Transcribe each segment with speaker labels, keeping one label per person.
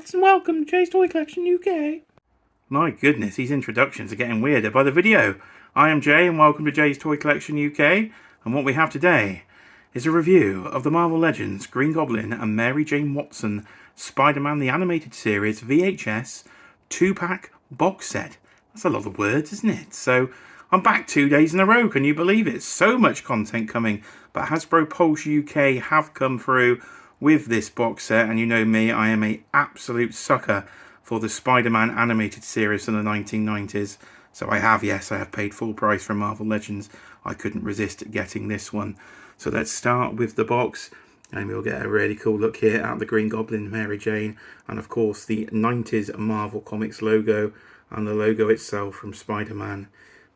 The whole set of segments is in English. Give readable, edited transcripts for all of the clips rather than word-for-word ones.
Speaker 1: lads, and welcome to Jay's Toy Collection UK. My goodness, these introductions are getting weirder by the video. I am Jay, and welcome to Jay's Toy Collection UK, and what we have today is a review of the Marvel Legends Green Goblin and Mary Jane Watson Spiderman the Animated Series VHS 2-pack box set. That's a lot of words, isn't it? So, I'm back 2 days in a row, can you believe it? So much content coming, but Hasbro Pulse UK have come through with this box set, and you know me, I am an absolute sucker for the Spider-Man animated series from the 1990s. So I have paid full price for Marvel Legends. I couldn't resist getting this one. So let's start with the box, and we'll get a really cool look here at the Green Goblin, Mary Jane, and of course the 90s Marvel Comics logo, and the logo itself from Spider-Man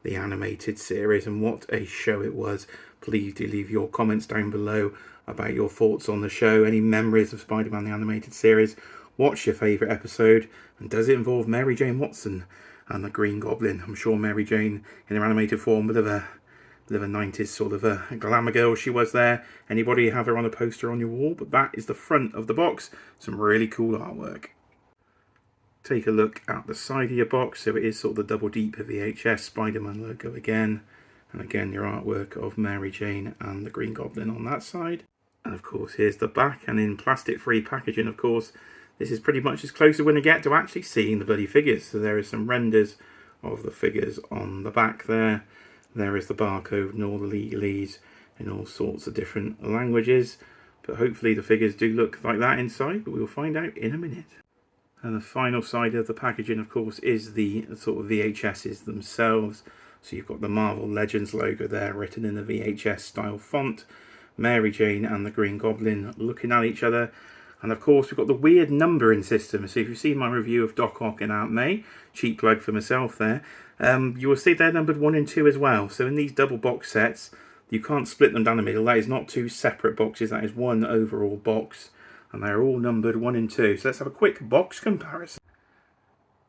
Speaker 1: the Animated Series. And what a show it was. Please do leave your comments down below about your thoughts on the show, any memories of Spider-Man the Animated Series. What's your favourite episode, and does it involve Mary Jane Watson and the Green Goblin? I'm sure Mary Jane in her animated form, bit of a 90s sort of a glamour girl she was there. Anybody have her on a poster on your wall? But that is the front of the box. Some really cool artwork. Take a look at the side of your box. So it is sort of the double deep VHS Spider-Man logo again. And again, your artwork of Mary Jane and the Green Goblin on that side. And of course, here's the back, and in plastic-free packaging, of course. This is pretty much as close as we're going to get to actually seeing the bloody figures. So there is some renders of the figures on the back there. There is the barcode and all the legalese in all sorts of different languages. But hopefully the figures do look like that inside, but we'll find out in a minute. And the final side of the packaging, of course, is the sort of VHSs themselves. So you've got the Marvel Legends logo there written in the VHS style font. Mary Jane and the Green Goblin looking at each other. And of course we've got the weird numbering system. So if you've seen my review of Doc Ock and Aunt May, cheap plug for myself there, you will see they're numbered 1 and 2 as well. So in these double box sets, you can't split them down the middle. That is not 2 separate boxes, that is 1 overall box. And they're all numbered 1 and 2. So let's have a quick box comparison.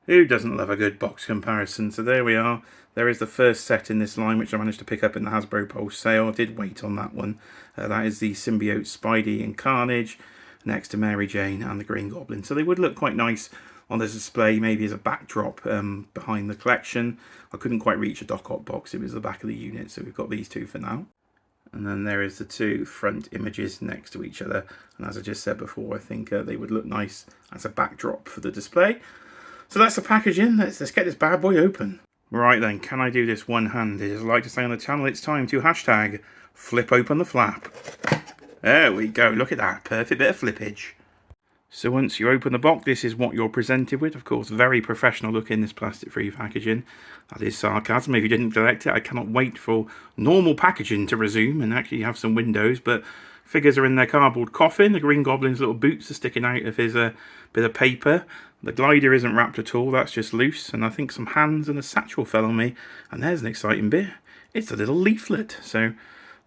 Speaker 1: Who doesn't love a good box comparison? So there we are. There is the first set in this line, which I managed to pick up in the Hasbro Pulse sale. I did wait on that one. That is the Symbiote Spidey and Carnage, next to Mary Jane and the Green Goblin. So they would look quite nice on the display, maybe as a backdrop behind the collection. I couldn't quite reach a Doc Ock box. It was the back of the unit, so we've got these two for now. And then there is the 2 front images next to each other. And as I just said before, I think they would look nice as a backdrop for the display. So that's the packaging. Let's get this bad boy open. Right then, can I do this one-handed? As I like to say on the channel, it's time to hashtag flip open the flap. There we go, look at that, perfect bit of flippage. So once you open the box, this is what you're presented with. Of course, very professional look in this plastic-free packaging. That is sarcasm. If you didn't collect it, I cannot wait for normal packaging to resume and actually have some windows. But figures are in their cardboard coffin. The Green Goblin's little boots are sticking out of his bit of paper. The glider isn't wrapped at all, that's just loose. And I think some hands and a satchel fell on me. And there's an exciting bit. It's a little leaflet. So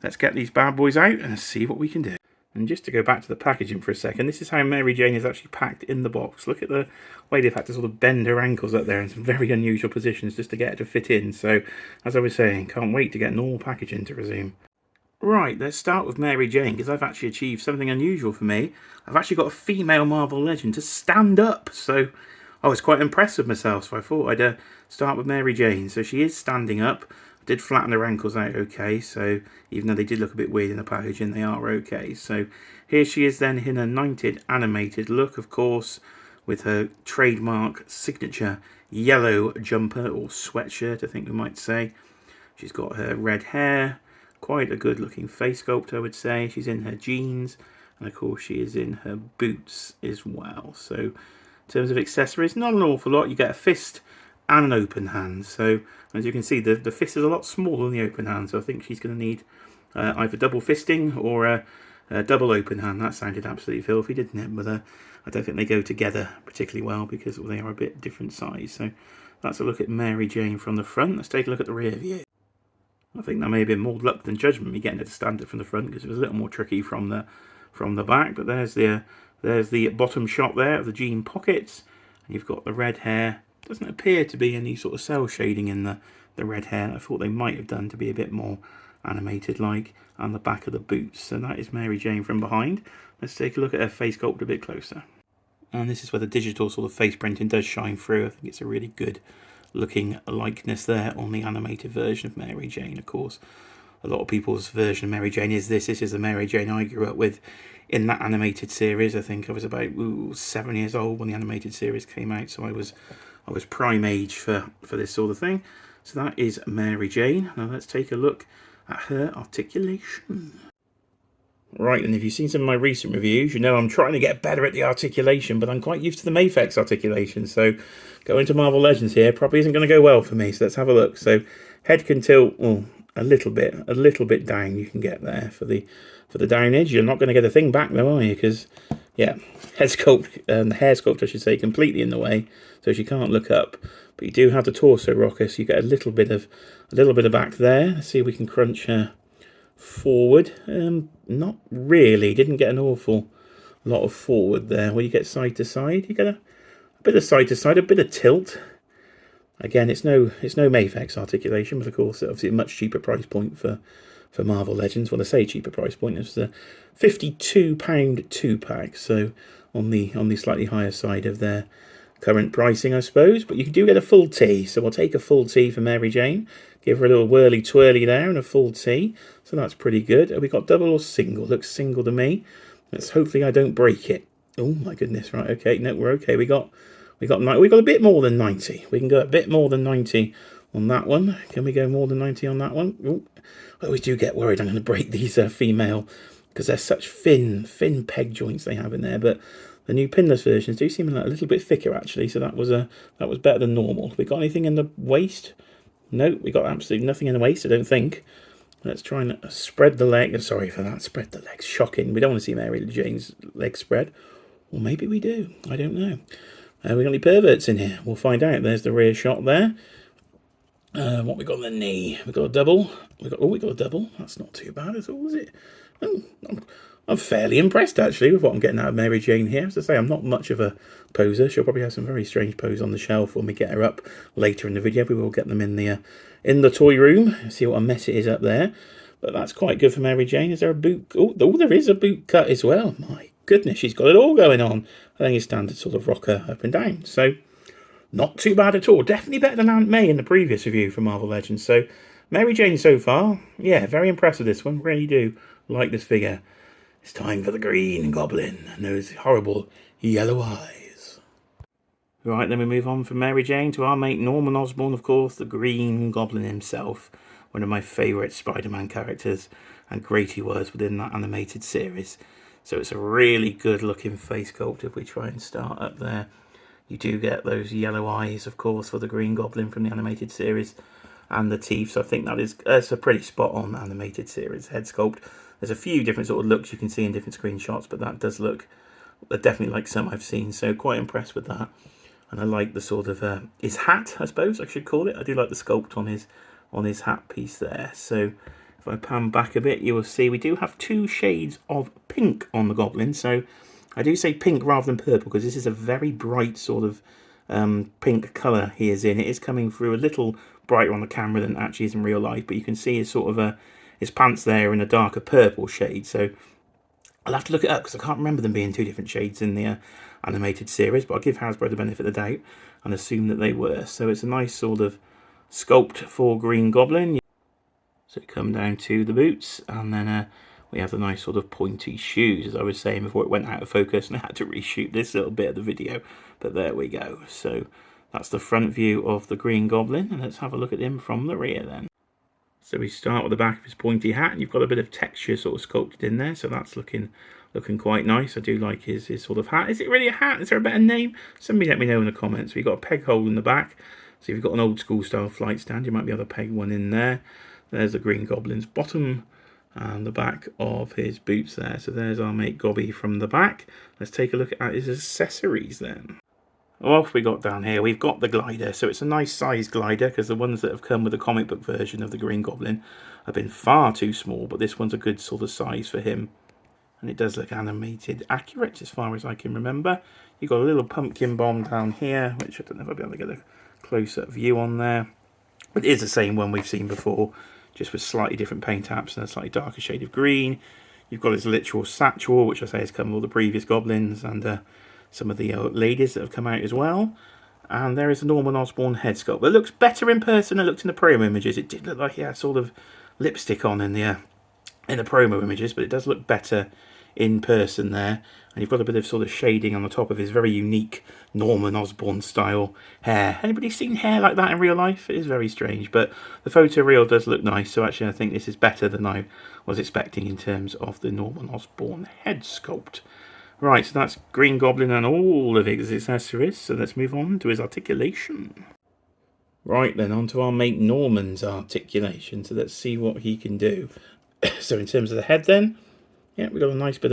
Speaker 1: let's get these bad boys out and see what we can do. And just to go back to the packaging for a second, this is how Mary Jane is actually packed in the box. Look at the way they've had to sort of bend her ankles up there in some very unusual positions just to get her to fit in. So, as I was saying, can't wait to get normal packaging to resume. Right, let's start with Mary Jane, because I've actually achieved something unusual for me. I've actually got a female Marvel Legend to stand up. So, I was quite impressed with myself, so I thought I'd start with Mary Jane. So she is standing up. Did flatten her ankles out okay, so even though they did look a bit weird in the packaging, they are okay. So here she is then in a 90s animated look, of course, with her trademark signature yellow jumper or sweatshirt, I think we might say. She's got her red hair, quite a good looking face sculpt, I would say. She's in her jeans, and of course she is in her boots as well. So in terms of accessories, not an awful lot. You get a fist and an open hand. So as you can see, the fist is a lot smaller than the open hand, so I think she's going to need either double fisting or a double open hand. That sounded absolutely filthy, didn't it? But I don't think they go together particularly well because they are a bit different size. So that's a look at Mary Jane from the front. Let's take a look at the rear view. I think that may have been more luck than judgment, me getting it to stand it from the front, because it was a little more tricky from the back. But there's the bottom shot there of the jean pockets, and you've got the red hair. Doesn't appear to be any sort of cell shading in the red hair. I thought they might have done to be a bit more animated like, and the back of the boots. So that is Mary Jane from behind. Let's take a look at her face sculpt a bit closer. And this is where the digital sort of face printing does shine through. I think it's a really good looking likeness there on the animated version of Mary Jane. Of course, a lot of people's version of Mary Jane is this. This is the Mary Jane I grew up with in that animated series. I think I was about 7 years old when the animated series came out, so I was prime age for this sort of thing. So that is Mary Jane. Now let's take a look at her articulation. Right, and if you've seen some of my recent reviews, you know I'm trying to get better at the articulation, but I'm quite used to the Mafex articulation, so going to Marvel Legends here probably isn't going to go well for me, so let's have a look. So head can tilt a little bit down. You can get there for the down edge. You're not going to get a thing back though, are you? Because yeah, head sculpt and the hair sculpt, I should say, completely in the way, so she can't look up. But you do have the torso rocker, so you get a little bit of back there. Let's see if we can crunch her forward. Not really. Didn't get an awful lot of forward there. Where you get side to side, you get a bit of side to side, a bit of tilt. Again, it's no Mafex articulation, but of course, obviously a much cheaper price point for Marvel Legends. Well, I say cheaper price point. It's the £52 2-pack, so on the slightly higher side of their current pricing, I suppose. But you do get a full T, so we'll take a full T for Mary Jane. Give her a little whirly twirly there and a full T, so that's pretty good. Have we got double or single? Looks single to me. Let's hopefully I don't break it. Oh my goodness! Right, okay, no, we're okay. We got a bit more than 90. We can go a bit more than 90 on that one. Can we go more than 90 on that one? Ooh, I always do get worried I'm going to break these female, because they're such thin peg joints they have in there. But the new pinless versions do seem a little bit thicker actually, so that was better than normal. We got anything in the waist? No, we got absolutely nothing in the waist, I don't think. Let's try and spread the leg. Sorry for that, spread the legs. Shocking. We don't want to see Mary Jane's legs spread. Or maybe we do. I don't know. We got any perverts in here? We'll find out. There's the rear shot there. What we got on the knee? We got a double. We got a double. That's not too bad at all, is it? I'm fairly impressed actually with what I'm getting out of Mary Jane here. As I say, I'm not much of a poser. She'll probably have some very strange pose on the shelf when we get her up later in the video. We will get them in the toy room. See what a mess it is up there. But that's quite good for Mary Jane. Is there a boot? Oh, there is a boot cut as well. My goodness, she's got it all going on. I think it's standard sort of rocker up and down. So not too bad at all. Definitely better than Aunt May in the previous review for Marvel Legends. So Mary Jane so far, yeah, very impressed with this one. Really do like this figure. It's time for the Green Goblin and those horrible yellow eyes. Right, then we move on from Mary Jane to our mate Norman Osborn, of course, the Green Goblin himself. One of my favourite Spider-Man characters, and great he was within that animated series. So it's a really good looking face sculpt. If we try and start up there, you do get those yellow eyes, of course, for the Green Goblin from the animated series, and the teeth. So I think that's a pretty spot on animated series head sculpt. There's a few different sort of looks you can see in different screenshots, but that does look definitely like some I've seen, so quite impressed with that. And I like the sort of his hat, I suppose I should call it. I do like the sculpt on his hat piece there. So if I pan back a bit, you will see we do have 2 shades of pink on the Goblin. So I do say pink rather than purple, because this is a very bright sort of pink colour he is in. It is coming through a little brighter on the camera than it actually is in real life, but you can see his sort of his pants there in a darker purple shade. So I'll have to look it up, because I can't remember them being 2 different shades in the animated series, but I'll give Hasbro the benefit of the doubt and assume that they were. So it's a nice sort of sculpt for Green Goblin. So it come down to the boots, and then we have the nice sort of pointy shoes, as I was saying before it went out of focus and I had to reshoot this little bit of the video, but there we go. So that's the front view of the Green Goblin, and let's have a look at him from the rear then. So we start with the back of his pointy hat, and you've got a bit of texture sort of sculpted in there, so that's looking quite nice. I do like his sort of hat. Is it really a hat? Is there a better name? Somebody let me know in the comments. We've got a peg hole in the back, so if you've got an old school style flight stand, you might be able to peg one in there. There's the Green Goblin's bottom and the back of his boots there. So there's our mate Gobby from the back. Let's take a look at his accessories then. Off we got down here, we've got the glider. So it's a nice size glider, because the ones that have come with the comic book version of the Green Goblin have been far too small, but this one's a good sort of size for him. And it does look animated accurate as far as I can remember. You've got a little pumpkin bomb down here, which I don't know if I'll be able to get a close-up view on there. But it is the same one we've seen before, just with slightly different paint apps and a slightly darker shade of green. You've got his literal satchel, which I say has come with all the previous Goblins, and some of the ladies that have come out as well. And there is a Norman Osborn head sculpt. It looks better in person than it looked in the promo images. It did look like he had sort of lipstick on in the promo images, but it does look better in person there. And you've got a bit of sort of shading on the top of his very unique Norman Osborn style hair. Anybody seen hair like that in real life? It is very strange, but the photo reel does look nice. So actually I think this is better than I was expecting in terms of the Norman Osborn head sculpt. Right, so that's Green Goblin and all of his accessories. So let's move on to his articulation. Right then, on to our mate Norman's articulation. So let's see what he can do. So in terms of the head then, yeah, we've got a nice bit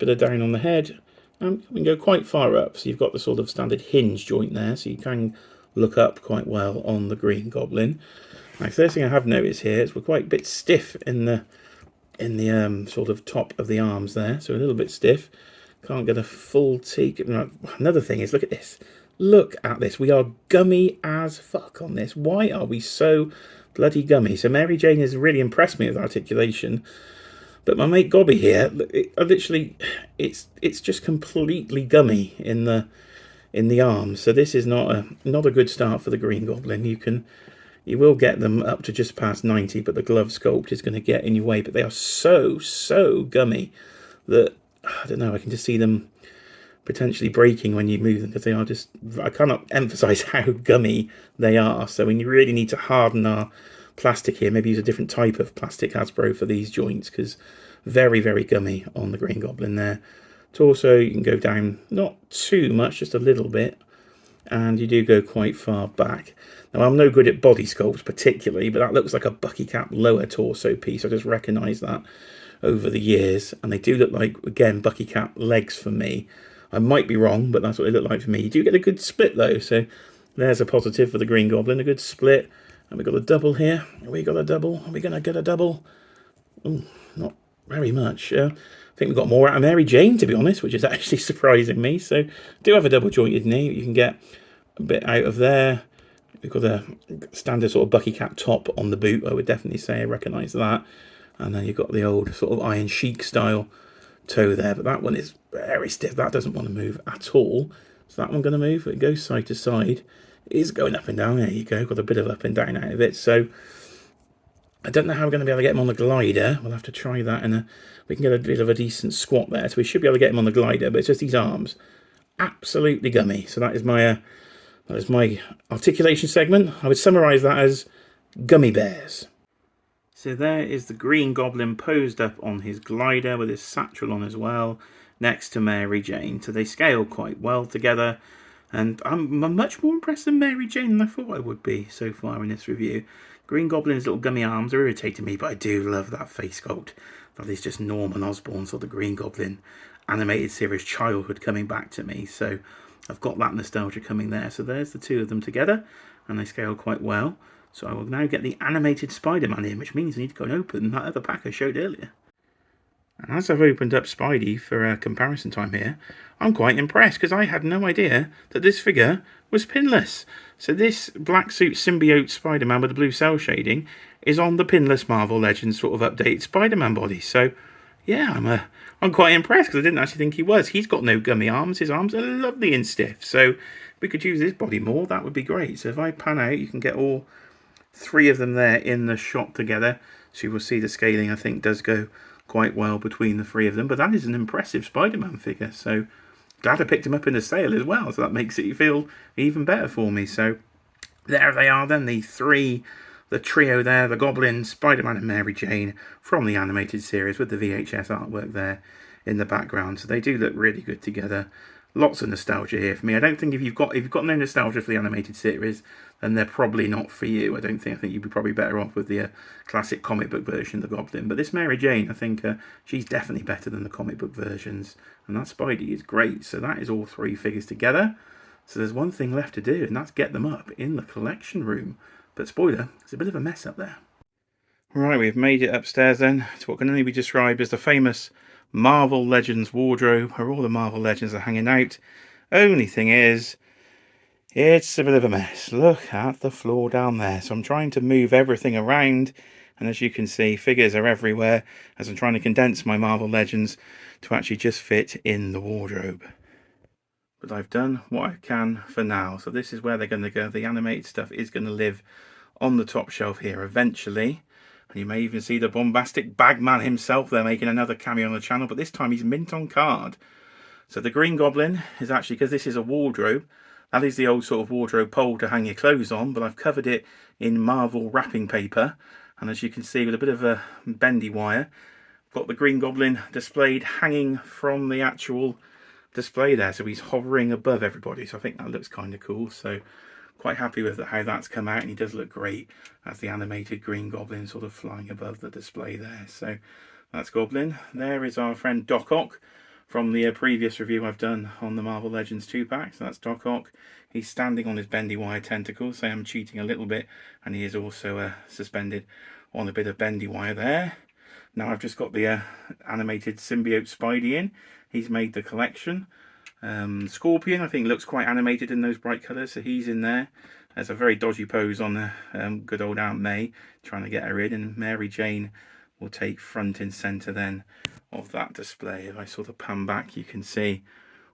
Speaker 1: of down on the head. We can go quite far up. So you've got the sort of standard hinge joint there. So you can look up quite well on the Green Goblin. Now, first thing I have noticed here is we're quite a bit stiff in the sort of top of the arms there. So a little bit stiff. Can't get a full take. Another thing is, look at this. Look at this. We are gummy as fuck on this. Why are we so bloody gummy? So Mary Jane has really impressed me with articulation. But my mate Gobby here, it's just completely gummy in the arms. So this is not a good start for the Green Goblin. You will get them up to just past 90, but the glove sculpt is going to get in your way. But they are so gummy that I don't know. I can just see them potentially breaking when you move them, because they are just, I cannot emphasize how gummy they are. So we really need to harden our plastic here, maybe use a different type of plastic Hasbro for these joints, because very gummy on the Green Goblin there. Torso, you can go down not too much, just a little bit, and you do go quite far back. Now I'm no good at body sculpts particularly, but that looks like a bucky cap lower torso piece. I just recognize that over the years, and they do look like, again, bucky cap legs for me. I might be wrong, but that's what they look like for me. You do get a good split though, so there's a positive for the Green Goblin, a good split. And we've got a double here. We got a double. Are we going to get a double? Ooh, not very much. I think we've got more out of Mary Jane, to be honest, which is actually surprising me. So do have a double jointed knee. You can get a bit out of there. We've got a standard sort of bucky cap top on the boot. I would definitely say I recognise that. And then you've got the old sort of Iron Chic style toe there. But that one is very stiff. That doesn't want to move at all. So that one going to move. It goes side to side. It is going up and down. There you go. Got a bit of up and down out of it. So I don't know how we're going to be able to get him on the glider. We'll have to try that. We can get a bit of a decent squat there. So we should be able to get him on the glider. But it's just these arms. Absolutely gummy. So that is my articulation segment. I would summarise that as gummy bears. So there is the Green Goblin posed up on his glider with his satchel on as well, next to Mary Jane. So they scale quite well together, and I'm much more impressed than Mary Jane than I thought I would be so far in this review. Green Goblin's little gummy arms are irritating me, but I do love that face sculpt. That is just Norman Osborn's or the Green Goblin animated series childhood coming back to me. So I've got that nostalgia coming there. So there's the two of them together, and they scale quite well. So I will now get the animated Spider-Man in, which means I need to go and open that other pack I showed earlier. And as I've opened up Spidey for comparison time here, I'm quite impressed, because I had no idea that this figure was pinless. So this black suit symbiote Spider-Man with the blue cell shading is on the pinless Marvel Legends sort of updated Spider-Man body. So yeah, I'm quite impressed, because I didn't actually think he was. He's got no gummy arms. His arms are lovely and stiff. So if we could use this body more, that would be great. So if I pan out, you can get all three of them there in the shot together. So you will see the scaling, I think, does go quite well between the three of them. But that is an impressive Spider-Man figure. So glad I picked him up in the sale as well. So that makes it feel even better for me. So there they are then, the trio there, the Goblin, Spider-Man and Mary Jane from the animated series with the VHS artwork there in the background. So they do look really good together. Lots of nostalgia here for me. I don't think if you've got no nostalgia for the animated series, then they're probably not for you. I think you'd be probably better off with the classic comic book version of the Goblin. But this Mary Jane, I think she's definitely better than the comic book versions. And that Spidey is great. So that is all three figures together. So there's one thing left to do, and that's get them up in the collection room. But spoiler, it's a bit of a mess up there. Right, we've made it upstairs then to what can only be described as the famous Marvel Legends wardrobe, where all the Marvel Legends are hanging out. Only thing is, it's a bit of a mess. Look at the floor down there. So I'm trying to move everything around, and as you can see, figures are everywhere as I'm trying to condense my Marvel Legends to actually just fit in the wardrobe. but I've done what I can for now. So this is where they're going to go. The animated stuff is going to live on the top shelf here eventually. And you may even see the bombastic Bagman himself there making another cameo on the channel, but this time he's mint on card. So the Green Goblin is actually, because this is a wardrobe, that is the old sort of wardrobe pole to hang your clothes on, but I've covered it in Marvel wrapping paper. And as you can see, with a bit of a bendy wire, got the Green Goblin displayed hanging from the actual display there, so he's hovering above everybody. So I think that looks kind of cool. So quite happy with how that's come out, and he does look great as the animated Green Goblin sort of flying above the display there. So that's Goblin. There is our friend Doc Ock from the previous review I've done on the Marvel Legends 2-pack. So that's Doc Ock. He's standing on his bendy wire tentacles, so I'm cheating a little bit, and he is also suspended on a bit of bendy wire there. Now I've just got the animated symbiote Spidey in. He's made the collection. Scorpion, I think, looks quite animated in those bright colours, so he's in there. There's a very dodgy pose on the good old Aunt May, trying to get her in, and Mary Jane will take front and centre then of that display. If I sort of pan back, you can see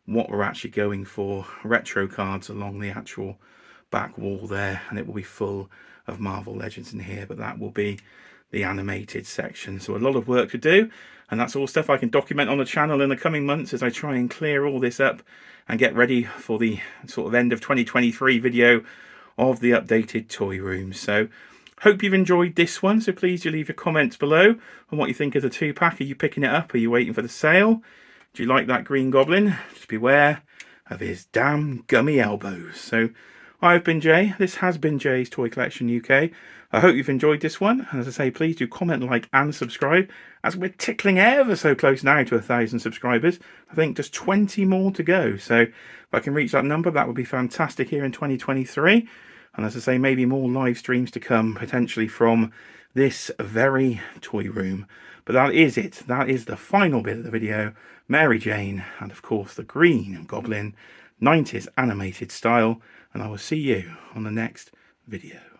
Speaker 1: what we're actually going for. Retro cards along the actual back wall there, and it will be full of Marvel Legends in here, but that will be the animated section. So a lot of work to do, and that's all stuff I can document on the channel in the coming months as I try and clear all this up and get ready for the sort of end of 2023 video of the updated toy room. So hope you've enjoyed this one. So please do leave your comments below on what you think of the 2-pack. Are you picking it up? Are you waiting for the sale? Do you like that Green Goblin? Just beware of his damn gummy elbows. So I've been Jay. This has been Jay's Toy Collection UK. I hope you've enjoyed this one. And as I say, please do comment, like, and subscribe, as we're tickling ever so close now to 1,000 subscribers. I think just 20 more to go. So if I can reach that number, that would be fantastic here in 2023. And as I say, maybe more live streams to come, potentially from this very toy room. But that is it. That is the final bit of the video. Mary Jane, and of course the Green Goblin, 90s animated style. And I will see you on the next video.